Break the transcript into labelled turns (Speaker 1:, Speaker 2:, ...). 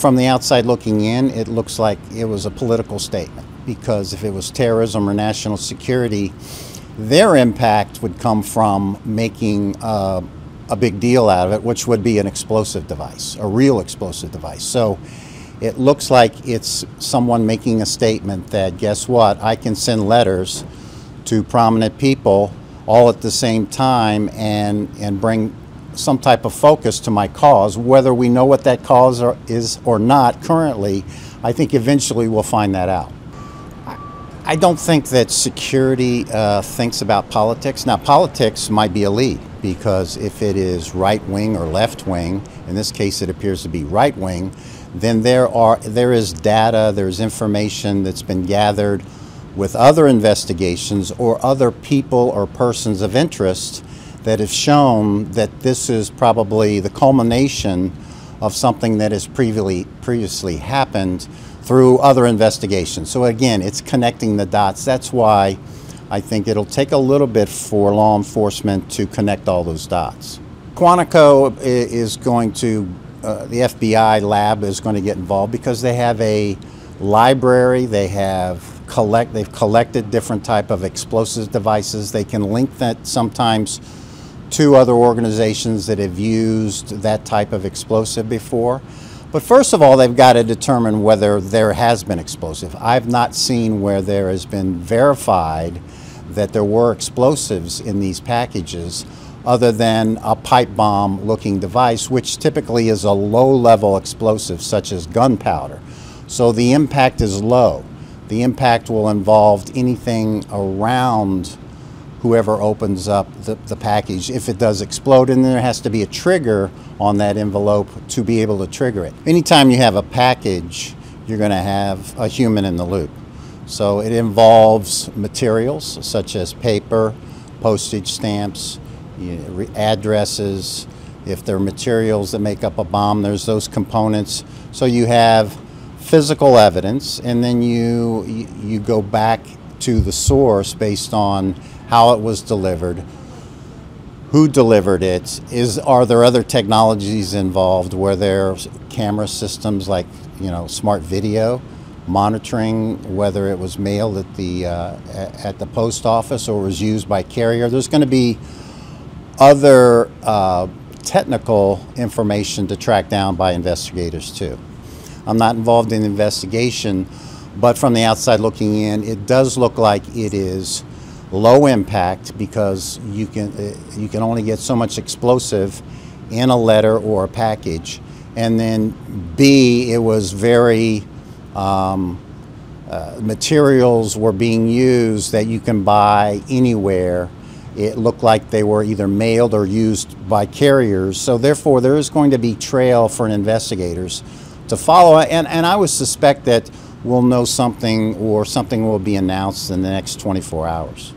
Speaker 1: From the outside looking in, it looks like it was a political statement, because if it was terrorism or national security, their impact would come from making a big deal out of it, which would be an explosive device, a real explosive device. So it looks like it's someone making a statement that, guess what, I can send letters to prominent people all at the same time and bring some type of focus to my cause. Whether we know what that cause is or not currently, I think eventually we'll find that out. I don't think that security thinks about politics. Now, politics might be a lead, because if it is right-wing or left-wing, in this case it appears to be right-wing, then there is data, there's information that's been gathered with other investigations or other people or persons of interest that have shown that this is probably the culmination of something that has previously happened through other investigations. So again, it's connecting the dots. That's why I think it'll take a little bit for law enforcement to connect all those dots. Quantico is going to, the FBI lab is going to get involved, because they have a library, they've collected different type of explosive devices. They can link that sometimes to other organizations that have used that type of explosive before. But first of all, they've got to determine whether there has been explosive. I've not seen where there has been verified that there were explosives in these packages, other than a pipe bomb looking device, which typically is a low-level explosive such as gunpowder. So the impact is low. The impact will involve anything around whoever opens up the package. If it does explode, and there has to be a trigger on that envelope to be able to trigger it. Anytime you have a package, you're going to have a human in the loop. So it involves materials such as paper, postage stamps, addresses. If there are materials that make up a bomb, there's those components. So you have physical evidence, and then you go back to the source based on how it was delivered, who delivered it, are there other technologies involved where there's camera systems like, smart video monitoring, whether it was mailed at the post office or was used by carrier. There's going to be other technical information to track down by investigators too. I'm not involved in the investigation, but from the outside looking in, it does look like it is low impact, because you can only get so much explosive in a letter or a package. And then B, it was very, materials were being used that you can buy anywhere. It looked like they were either mailed or used by carriers. So therefore, there is going to be trail for investigators to follow. And I would suspect that we'll know something, or something will be announced in the next 24 hours.